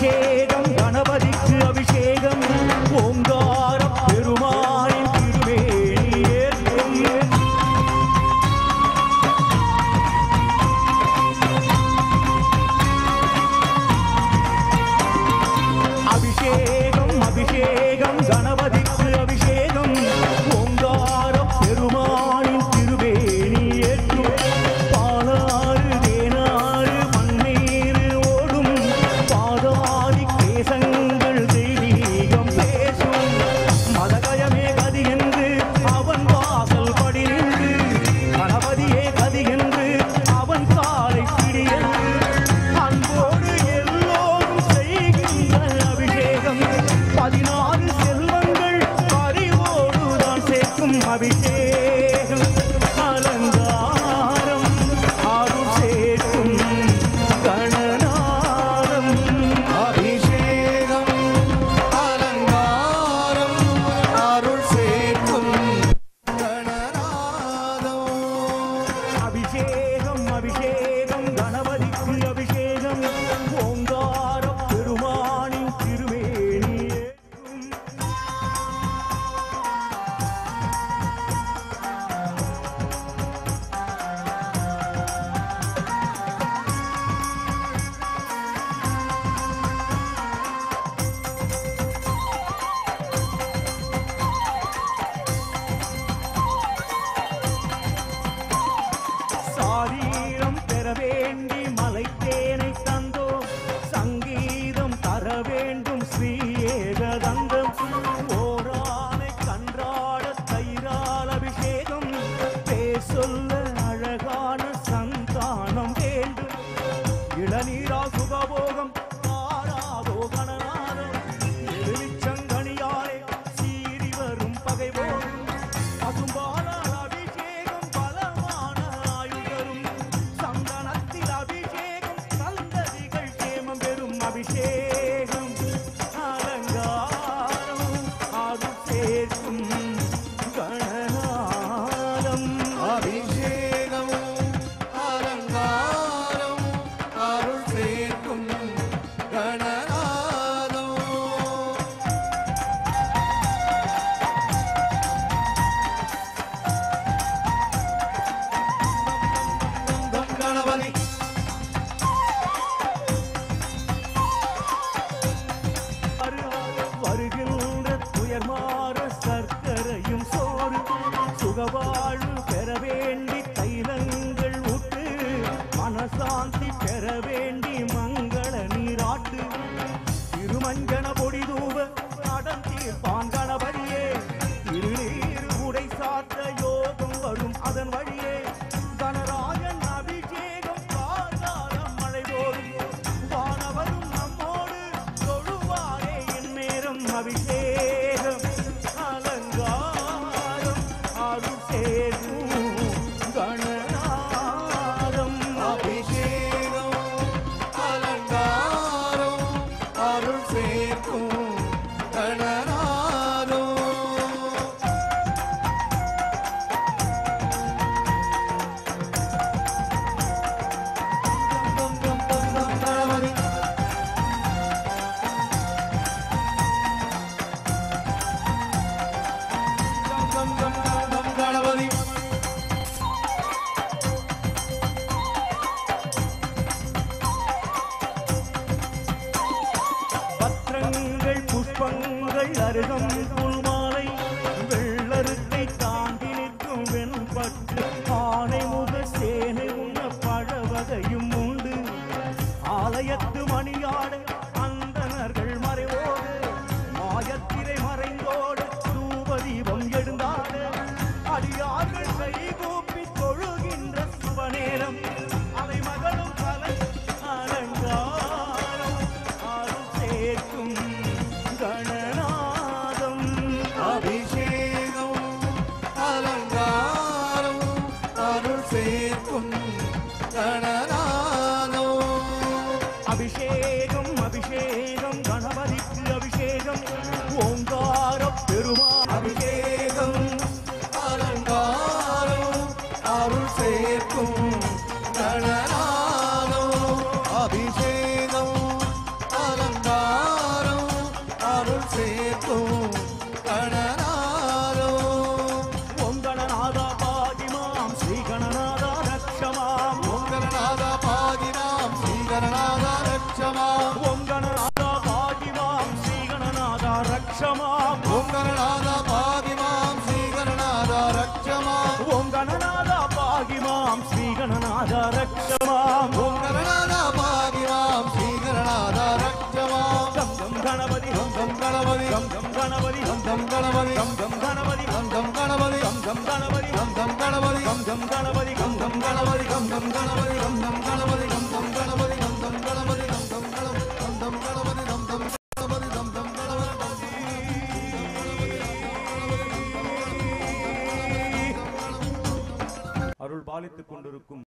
அபிஷேகம் கணபதிக்கு அபிஷேகம் ஓங்கார பெருமானின் திருமேனி ஏற்றும் அபிஷேகம் அபிஷேகம் கணபதிக்கு அபிஷேகம் ஓங்கார பெருமானின் திருமேனி ஏற்றும் பாலாறு தேனாறு மண்ணீர் ஓடும் பாதாதி கேசங்கள் தெய்வீகம் பேசும் மதகயமே கதி என்று அவன் வாசல் படி நின்று கணபதியே கதி என்று அவன் காலை பிடியென்று அன்போடு எல்லோரும் செய்கின்ற அபிஷேகம் 16 செல்வங்கள் அறிவோடுதான் சேர்க்கும் அபிஷேகம் அலங்காரம் அருள் சேர்க்கும் கணநாதம் அபிஷேகம் அலங்காரம் அருள் சேர்க்கும் கணநாதம் அபிஷேகம் அபிஷேகம் கணபதிக்கு அபிஷேகம் ஓங்கார பெருமானின் திருமேனி ஏற்றும் சாரீரம் பெற வேண்டி மலைத்தேனை தந்தோம் சங்கீதம் தர வேண்டும் ஸ்ரீ ஏகதந்தம் ஓரானை கன்றாட தயிரால் அபிஷேகம் பேர் சொல்ல அழகான சந்தானம் வேண்டும் இளநீரா சுகபோகம் ஆராதோ கணநாதம் எலுமிச்சங்கனியாலே சீறி வரும் பகை போகும் பசும்பாலால் அபிஷேகம் பலமான ஆயுதரும் சந்தனத்தில் அபிஷேகம் சந்ததிகள் கேமம் பெறும் அபிஷேகம் அலங்காரம் அருள் சேர்க்கும் கணநாதம் அபிஷேகம் அலங்காரம் அருள் சேர்க்கும் கணநாதம் கணபதி வருகின்ற துயர் மாற சர்க்கரையும் சோறு சுகவாழ்வு பெற வேண்டி தைலங்கள் ஊட்டு மனசாந்தி பெற வேண்டி மங்கள நீராட்டு திருமஞ்சன பொடி தூவ கடன் தீர்ப்பான் கணபதியே திருநீர் உடை சாத்த யோகம் வரும் அதன் வழியே கனராஜன் அபிஷேகம் கார்காலம் மழை போடும் வானவரும் நம்மோடு தொழுவாரே என் நேரம் அபிஷேகம் அலங்காரம் அருள் சேர்க்கும் கணநாதம் அபிஷேகம் அலங்காரம் அருள் சேர்க்கும் கணநாதம் கணபதி கணபதி பத்திரங்கள் புஷ்பங்கள் அருகம் புல்மாலை வெள்ளருக்கை தாண்டி நிற்கும் வெண்பட்டு ஆனை முக சேனை உண்ண பழவகையும் உண்டு ஆலயத்து மணியாட அந்தணர்கள் மறைவோடு மாயத்திரை மறைந்தோடு தூபதீபம் எழுந்தாட அடியார்கள் கைகூப்பி தொழுகின்ற சுபநேரம் அலை மகளும் கலை அலங்காரம் அருள் சேர்க்கும் கணநாதம் அபிஷேகம் அலங்காரம் அருள் சேர்க்கும் கணநாதம் அபிஷேகம் அபிஷேகம் கணபதிக்கு அபிஷேகம் ஓங்கார பெருமா அபிஷேகம் அலங்காரம் அருள் சேர்க்கும் கணநாதம் அபிஷேகம் அலங்காரம் ஸ்ரீகணநாத ரட்சமாம் ஓம் கணநாதா பாகிவாம் ஸ்ரீகணநாதா ரட்சமாம் கம் கம் கணபதி கம் கம் கணபதி கம் கம் கணபதி கம் கம் கணபதி கம் கம் கணபதி கம் கம் கணபதி கம் கம் கணபதி கம் கம் கணபதி கம் கம் கணபதி கம் கம் கணபதி கம் கம் கணபதி கம் கம் கணபதி கம் கம் கணபதி கம் கம் கணபதி கம் கம் கணபதி கம் கம் கணபதி கம் கம் கணபதி கம் கம் கணபதி அருள் பாலித்துக் கொண்டிருக்கும்